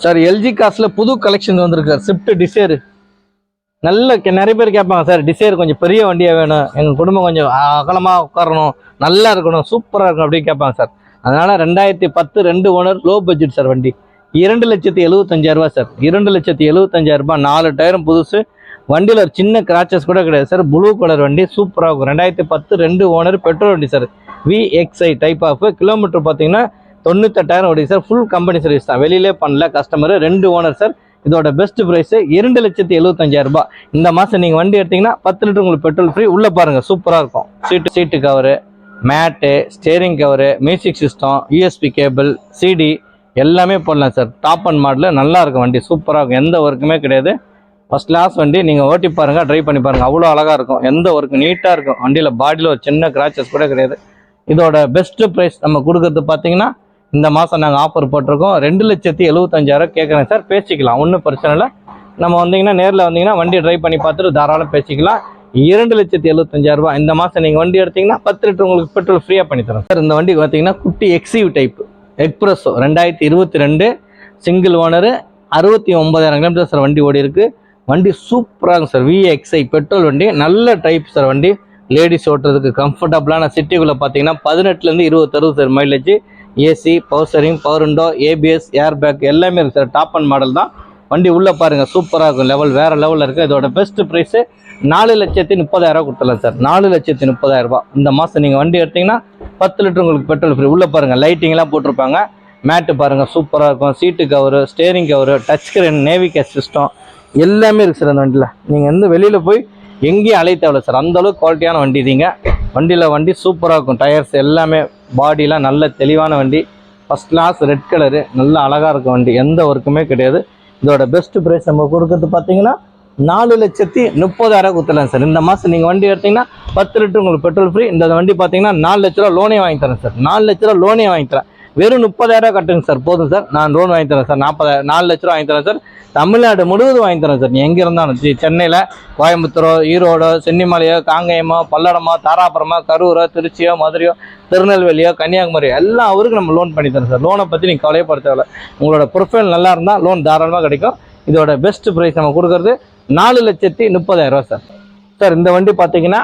Sir LG காஸ்ட்ல புது collection வந்திருக்கு. Swift desire நல்ல நிறைய பேர் கேட்பாங்க சார், டிசைர் கொஞ்சம் பெரிய வண்டியாக வேணும், எங்கள் குடும்பம் கொஞ்சம் அகலமாக உட்காரணும், நல்லா இருக்கணும், சூப்பராக இருக்கணும் அப்படின்னு கேட்பாங்க சார். அதனால 2010 2 ஓனர் லோ பட்ஜெட் சார் வண்டி. 2,75,000 சார். 2,75,000 4 டயரும் புதுசு. வண்டியில் ஒரு சின்ன கிராச்சஸ் கூட கிடையாது சார். ப்ளூ கலர் வண்டி சூப்பராக இருக்கும். 2010 2 ஓனர் பெட்ரோல் வண்டி sir. VXI type of. Kilometre பார்த்தீங்கன்னா 98,000 ஓடி சார். ஃபுல் கம்பெனி சர்வீஸ் தான், வெளியிலே பண்ணல கஸ்டமர். 2 owner sir. இதோட பெஸ்ட் ப்ரைஸ் 2,75,000. இந்த மாதம் நீங்கள் வண்டி எடுத்தீங்கன்னா 10 லிட்டர் உங்களுக்கு பெட்ரோல் ஃப்ரீ. உள்ளே பாருங்கள் சூப்பராக இருக்கும். Seat cover, mat, steering cover, music system, USB cable, CD எல்லாமே போடலாம் சார். டாப் அண்ட் மாடலில் நல்லா இருக்கும் வண்டி, சூப்பராக இருக்கும். எந்த ஒர்க்குமே கிடையாது. ஃபஸ்ட் கிளாஸ் வண்டி. நீங்கள் ஓட்டி பாருங்கள், ட்ரைவ் பண்ணி பாருங்கள், அவ்வளோ அழகாக இருக்கும். எந்த ஒர்க்கு நீட்டாக இருக்கும் வண்டியில். பாடியில் ஒரு சின்ன கிராச்சஸ் கூட கிடையாது. இதோட பெஸ்ட்டு ப்ரைஸ் நம்ம கொடுக்குறது பார்த்தீங்கன்னா இந்த மாதம் நாங்கள் ஆஃபர் போட்டிருக்கோம். 2,75,000 கேட்குறேன் சார். பேசிக்கலாம், ஒன்றும் பிரச்சனை இல்லை. நம்ம வந்தீங்கன்னா நேரில் வந்தீங்கன்னா வண்டி ட்ரைவ் பண்ணி பார்த்துட்டு தாராளம் பேசிக்கலாம். 2,75,000 இந்த மாதம் நீங்கள் வண்டி எடுத்தீங்கன்னா 10 லிட்டர் உங்களுக்கு பெட்ரோல் ஃப்ரீயாக பண்ணி தரோம் சார். இந்த வண்டி பார்த்தீங்கன்னா குட்டி எக்ஸிவ் டைப் எக்ஸ்பிரஸோ 2022 சிங்கிள் ஓனரு, 69,000 கிலோமீட்டர் சார் வண்டி ஓடி இருக்குது. வண்டி சூப்பராக இருக்கும் சார். VXI பெட்ரோல் வண்டி, நல்ல டைப் சார் வண்டி. லேடிஸ் ஓட்டுறதுக்கு கம்ஃபர்டபுளான. சிட்டிக்குள்ளே பார்த்தீங்கன்னா 18 20 தருது sir mileage. AC, power steering, power window, ABS, air bag எல்லாமே இருக்குது சார். டாப் அண்ட் மாடல் தான் வண்டி. உள்ளே பாருங்கள் சூப்பராக இருக்கும். லெவல் வேறு லெவலில் இருக்குது. இதோட பெஸ்ட் ப்ரைஸு 4,30,000 கொடுத்துடலாம் சார். 4,30,000 இந்த மாதம் நீங்கள் வண்டி எடுத்தீங்கன்னா 10 லிட்டர் உங்களுக்கு பெட்ரோல் ஃப்ரீ. உள்ளே பாருங்கள் லைட்டிங்லாம் போட்டிருப்பாங்க. மேட்டு பாருங்கள் சூப்பராக இருக்கும். Seat cover, steering cover, touch screen, navigation system எல்லாமே இருக்குது சார் அந்த வண்டியில். நீங்கள் வந்து வெளியில் போய் எங்கேயும் அலைய தேவையில்ல சார். அந்தளவுக்கு குவாலிட்டியான வண்டி நீங்கள் வண்டி சூப்பராக இருக்கும். டயர்ஸ் எல்லாமே, பாடிலாம் நல்ல தெளிவான வண்டி. ஃபஸ்ட் கிளாஸ் ரெட் கலரு, நல்ல அழகாக இருக்கும் வண்டி. எந்த ஒர்க்குமே கிடையாது. இதோட பெஸ்ட் ப்ரைஸ் நம்ம கொடுக்குறது பார்த்தீங்கன்னா 4,30,000 கொடுத்துடலாம் சார். இந்த மாதம் நீங்கள் வண்டி எடுத்தீங்கன்னா 10 லிட்டர் உங்களுக்கு பெட்ரோல் ஃப்ரீ. இந்த வண்டி பார்த்தீங்கன்னா 4 லட்ச ரூபா லோனே வாங்கி தரேன் சார். 4 லட்ச ரூபா லோனே வாங்கி தரேன். வெறும் 30,000 கட்டுங்க சார், போதும் சார். நான் லோன் வாங்கி தரேன் சார். 4 லட்ச ரூபா வாங்கி தரேன் சார். தமிழ்நாடு முழுவதும் வாங்கி தரேன் சார். நீ எங்கே இருந்தாலும் சென்னையில், கோயம்புத்தூரோ, ஈரோடோ, சென்னிமலையோ, காங்கேயமோ, பல்லடமோ, தாராபுரமோ, கரூரோ, திருச்சியோ, மதுரையோ, திருநெல்வேலியோ, கன்னியாகுமரிയോ எல்லாம் அவருக்கு நம்ம லோன் பண்ணி தரோம் சார். லோனை பற்றி நீங்கள் கவலைப்பட தேவையில்ல. உங்களோட ப்ரொஃபைல் நல்லா இருந்தால் லோன் தாராளமாக கிடைக்கும். இதோட பெஸ்ட் ப்ரைஸ் நம்ம கொடுக்குறது 4,30,000 சார். சார் இந்த வண்டி பார்த்தீங்கன்னா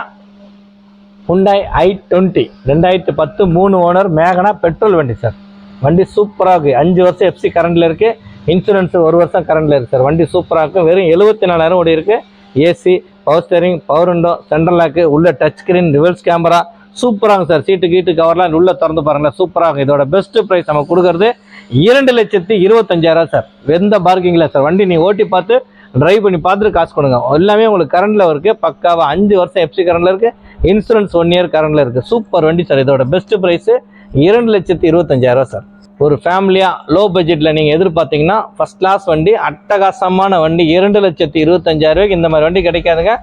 Hyundai i20 2010 3 ஓனர் மேகனா பெட்ரோல் வண்டி சார். வண்டி சூப்பராக இருக்குது. 5 வருஷம் FC கரண்டில் இருக்குது. இன்சூரன்ஸ் 1 வருஷம் கரண்டில் இருக்குது சார். வண்டி சூப்பராக இருக்கும். வெறும் 74,000 ஓடி இருக்குது. AC, power steering, power window, central lock, உள்ள டச் ஸ்க்ரீன், ரிவர்ஸ் கேமரா சூப்பராக சார். கீட்டு கவர்லாம் உள்ளே திறந்து பாருங்களேன், சூப்பராக. இதோட பெஸ்ட் ப்ரைஸ் நம்ம கொடுக்குறது 2,25,000 சார். எந்த பார்க்கிங்கில் சார். வண்டி நீ ஓட்டி பார்த்து ட்ரைவ் பண்ணி பார்த்துட்டு காசு கொடுங்க. எல்லாமே உங்களுக்கு கரண்டில் இருக்குது. பக்காவாக 5 வருஷம் FC கரண்டில் இருக்குது. இன்சூரன்ஸ் 1 இயர் கரண்டில் இருக்குது. சூப்பர் வண்டி சார். இதோட பெஸ்ட் ப்ரைஸு 2,25,000 சார். ஒரு ஃபேமிலியாக லோ பட்ஜெட்டில் நீங்கள் எதிர்பார்த்தீங்கன்னா ஃபஸ்ட் கிளாஸ் வண்டி, அட்டகாசமான வண்டி 2,25,000 இந்த மாதிரி வண்டி கிடைக்காதுங்க.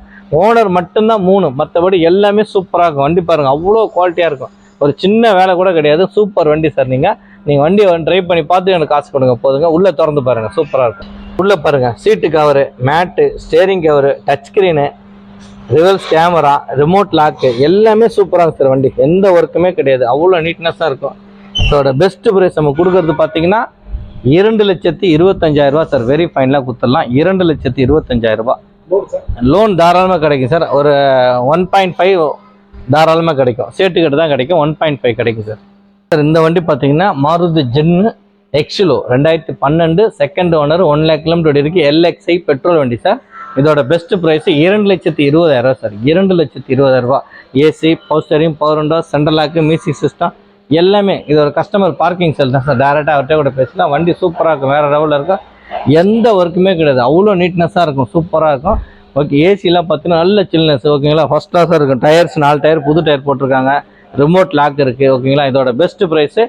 ஓனர் மட்டும்தான் 3, மற்றபடி எல்லாமே சூப்பராக இருக்கும். வண்டி பாருங்கள் அவ்வளோ குவாலிட்டியாக இருக்கும். ஒரு சின்ன வேலை கூட கிடையாது. சூப்பர் வண்டி சார். நீங்கள் வண்டியை ட்ரைவ் பண்ணி பார்த்து எனக்கு காசு கொடுங்க, போதுங்க. உள்ளே திறந்து பாருங்கள், சூப்பராக இருக்கும். உள்ளே பாருங்கள் seat cover, mat, steering cover, touch screen, reverse camera, remote lock எல்லாமே சூப்பராக சார். வண்டி எந்த ஒர்க்குமே கிடையாது. அவ்வளோ நீட்னஸாக இருக்கும். இதோட பெஸ்ட் ப்ரைஸ் நம்ம கொடுக்குறது பார்த்தீங்கன்னா 2,25,000 சார். வெரி ஃபைனலாக கொடுத்துடலாம். 2,25,000 லோன் தாராளமாக கிடைக்கும் சார். ஒரு 1.5 தாராளமாக கிடைக்கும். சேட்டுக்கிட்ட தான் கிடைக்கும். 1.5 கிடைக்கும் சார். சார் இந்த வண்டி பார்த்தீங்கன்னா மாருதி ஜென்னு எக்ஸிலோ 2012 செகண்ட் ஓனர், 1 lakh கிலோமீட்டர் இருக்குது. LXI பெட்ரோல் வண்டி சார். இதோட best price 2,20,000 sir. 2,20,000 AC, power steering, power window, central lock, music system எல்லாமே. இதோட கஸ்டமர் பார்க்கிங் செல் தான் சார். டேரெக்டாக அவர்கிட்ட கூட பேசலாம். வண்டி சூப்பராக இருக்கும். வேறு லெவலில் இருக்கும். எந்த ஒர்க்குமே கிடையாது. அவ்வளோ நீட்னஸாக இருக்கும். சூப்பராக இருக்கும். ஓகே. ஏசிலாம் பார்த்தீங்கன்னா நல்ல சில்னஸ். ஓகேங்களா. ஃபஸ்ட் கிளாஸாக இருக்கும். டயர்ஸ் 4 டயர் புது டயர் போட்டிருக்காங்க. ரிமோட் லாக் இருக்குது. ஓகேங்களா. இதோட பெஸ்ட் ப்ரைஸு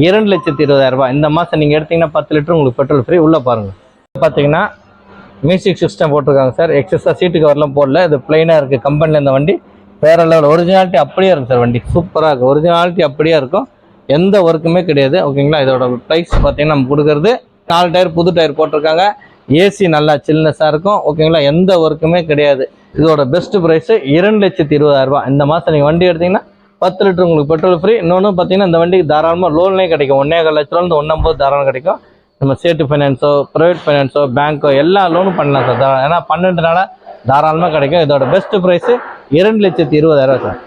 2,20,000 இந்த மாதம் நீங்கள் எடுத்திங்கன்னா 10 லிட்டர் உங்களுக்கு பெட்ரோல் ஃப்ரீ. உள்ளே பாருங்கள் பார்த்தீங்கன்னா மியூசிக் சிஸ்டம் போட்டிருக்காங்க சார். எக்ஸஸாக சீட்டு கவர்லாம் போடல. இது பிளைனாக இருக்குது. கம்பெனியில் இந்த வண்டி வேறு லெவல். ஒரிஜினாலிட்டி அப்படியே இருக்கும் சார். வண்டி சூப்பராக இருக்கும். ஒரிஜினாலிட்டி அப்படியே இருக்கும். எந்த ஒர்க்குமே கிடையாது. ஓகேங்களா. இதோட ப்ரைஸ் பார்த்தீங்கன்னா நம்ம கொடுக்குறது 4 டயர் புது டயர் போட்டிருக்காங்க. ஏசி நல்லா சில்னஸாக இருக்கும். ஓகேங்களா. எந்த ஒர்க்குமே கிடையாது. இதோட பெஸ்ட் ப்ரைஸு 2,20,000 இந்த மாதம் நீங்கள் வண்டி எடுத்திங்கன்னா 10 லிட்டர் உங்களுக்கு பெட்ரோல் ஃப்ரீ. இன்னொன்று பார்த்தீங்கன்னா இந்த வண்டிக்கு தாராளமாக லோன்லேயும் கிடைக்கும். 1,25,000 1,50,000 தாராளம் கிடைக்கும். நம்ம ஸ்டேட் ஃபைனான்ஸோ ப்ரைவேட் ஃபைனான்ஸோ பேங்க்கோ எல்லா லோனும் பண்ணலாம் சார். ஏன்னா 12 நாள தாராளமாக கிடைக்கும். இதோட பெஸ்ட் ப்ரைஸு 2,20,000 சார்.